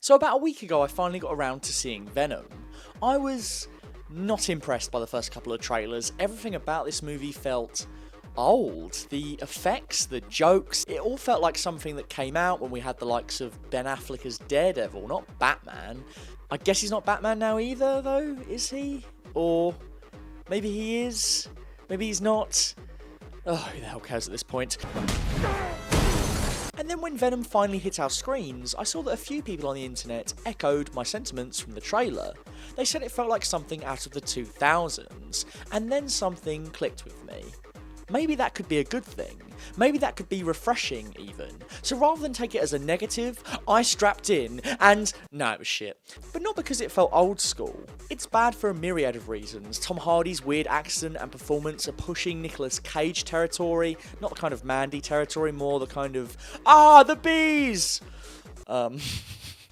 So about a week ago I finally got around to seeing Venom. I was not impressed by the first couple of trailers. Everything about this movie felt old. The effects, the jokes, it all felt like something that came out when we had the likes of Ben Affleck as Daredevil, not Batman. I guess he's not Batman now either, though, is he? Or maybe he is, maybe he's not. Oh, who the hell cares at this point? And then when Venom finally hit our screens, I saw that a few people on the internet echoed my sentiments from the trailer. They said it felt like something out of the 2000s, and then something clicked with me. Maybe that could be a good thing. Maybe that could be refreshing even. So rather than take it as a negative, I strapped in and no, it was shit. But not because it felt old school. It's bad for a myriad of reasons. Tom Hardy's weird accent and performance are pushing Nicolas Cage territory, not the kind of Mandy territory, more the kind of, the bees!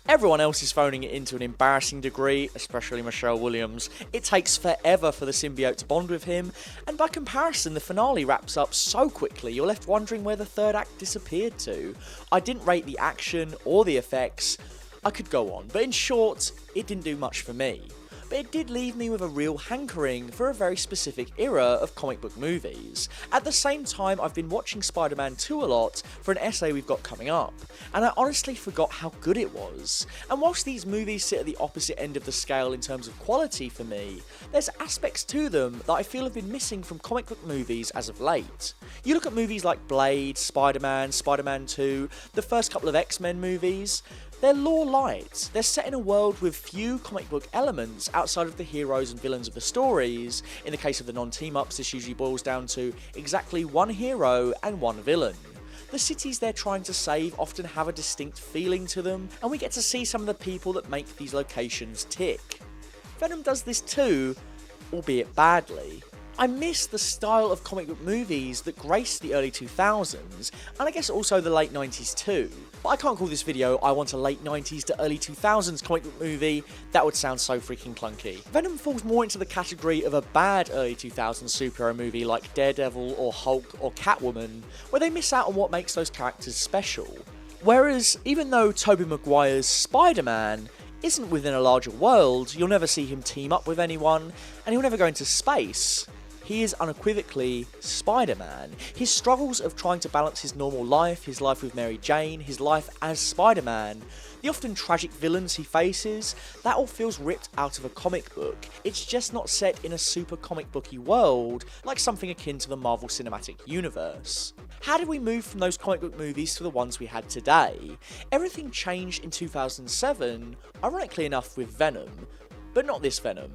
Everyone else is phoning it in to an embarrassing degree, especially Michelle Williams. It takes forever for the symbiote to bond with him, and by comparison the finale wraps up so quickly you're left wondering where the third act disappeared to. I didn't rate the action or the effects. I could go on, but in short, it didn't do much for me. But it did leave me with a real hankering for a very specific era of comic book movies. At the same time, I've been watching Spider-Man 2 a lot for an essay we've got coming up, and I honestly forgot how good it was. And whilst these movies sit at the opposite end of the scale in terms of quality for me, there's aspects to them that I feel have been missing from comic book movies as of late. You look at movies like Blade, Spider-Man, Spider-Man 2, the first couple of X-Men movies. They're lore light. They're set in a world with few comic book elements outside of the heroes and villains of the stories. In the case of the non-team-ups, this usually boils down to exactly one hero and one villain. The cities they're trying to save often have a distinct feeling to them, and we get to see some of the people that make these locations tick. Venom does this too, albeit badly. I miss the style of comic book movies that graced the early 2000s, and I guess also the late 90s too. But I can't call this video I want a late 90s to early 2000s comic book movie, that would sound so freaking clunky. Venom falls more into the category of a bad early 2000s superhero movie like Daredevil or Hulk or Catwoman, where they miss out on what makes those characters special. Whereas, even though Tobey Maguire's Spider-Man isn't within a larger world, you'll never see him team up with anyone, and he'll never go into space. He is unequivocally Spider-Man. His struggles of trying to balance his normal life, his life with Mary Jane, his life as Spider-Man, the often tragic villains he faces, that all feels ripped out of a comic book. It's just not set in a super comic booky world, like something akin to the Marvel Cinematic Universe. How did we move from those comic book movies to the ones we had today? Everything changed in 2007, ironically enough with Venom, but not this Venom.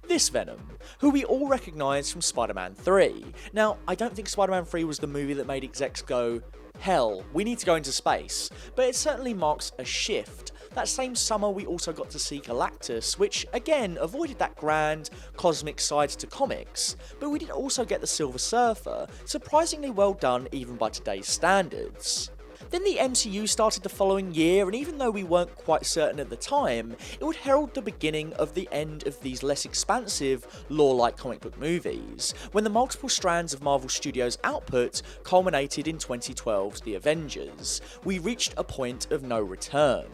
This Venom, who we all recognise from Spider-Man 3. Now, I don't think Spider-Man 3 was the movie that made execs go, hell, we need to go into space, but it certainly marks a shift. That same summer we also got to see Galactus, which again avoided that grand, cosmic side to comics, but we did also get the Silver Surfer, surprisingly well done even by today's standards. Then the MCU started the following year, and even though we weren't quite certain at the time, it would herald the beginning of the end of these less expansive, lore-like comic book movies, when the multiple strands of Marvel Studios' output culminated in 2012's The Avengers. We reached a point of no return.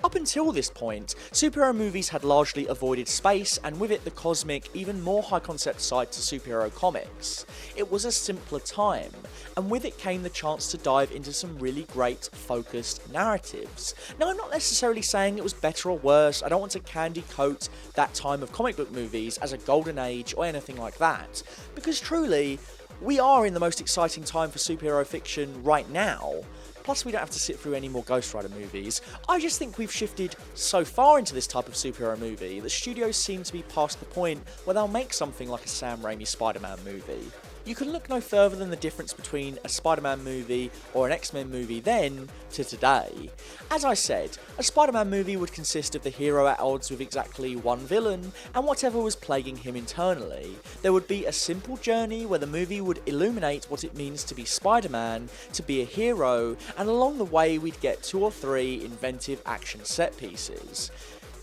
Up until this point, superhero movies had largely avoided space, and with it the cosmic, even more high-concept side to superhero comics. It was a simpler time, and with it came the chance to dive into some really great, focused narratives. Now, I'm not necessarily saying it was better or worse. I don't want to candy coat that time of comic book movies as a golden age or anything like that, because truly, we are in the most exciting time for superhero fiction right now. Plus, we don't have to sit through any more Ghost Rider movies. I just think we've shifted so far into this type of superhero movie that studios seem to be past the point where they'll make something like a Sam Raimi Spider-Man movie. You can look no further than the difference between a Spider-Man movie or an X-Men movie then to today. As I said, a Spider-Man movie would consist of the hero at odds with exactly one villain and whatever was plaguing him internally. There would be a simple journey where the movie would illuminate what it means to be Spider-Man, to be a hero, and along the way we'd get 2 or 3 inventive action set pieces.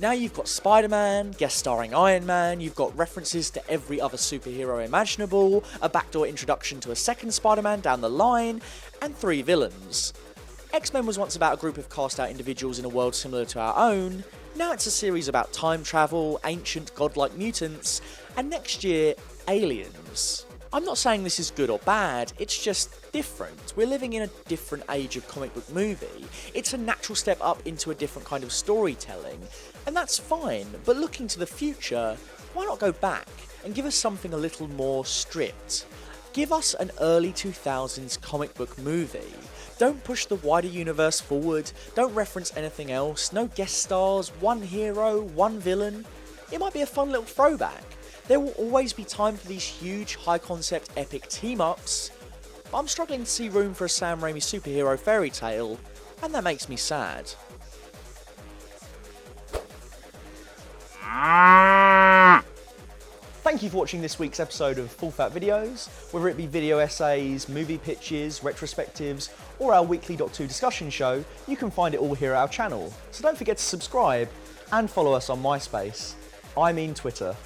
Now you've got Spider-Man, guest starring Iron Man, you've got references to every other superhero imaginable, a backdoor introduction to a second Spider-Man down the line, and 3 villains. X-Men was once about a group of cast-out individuals in a world similar to our own. Now it's a series about time travel, ancient godlike mutants, and next year, aliens. I'm not saying this is good or bad, it's just different. We're living in a different age of comic book movie. It's a natural step up into a different kind of storytelling, and that's fine, but looking to the future, why not go back and give us something a little more stripped? Give us an early 2000s comic book movie. Don't push the wider universe forward, don't reference anything else, no guest stars, one hero, one villain. It might be a fun little throwback. There will always be time for these huge, high-concept, epic team-ups, but I'm struggling to see room for a Sam Raimi superhero fairy tale, and that makes me sad. Thank you for watching this week's episode of Full Fat Videos. Whether it be video essays, movie pitches, retrospectives, or our weekly Doctor Who discussion show, you can find it all here at our channel. So don't forget to subscribe and follow us on MySpace. I mean Twitter.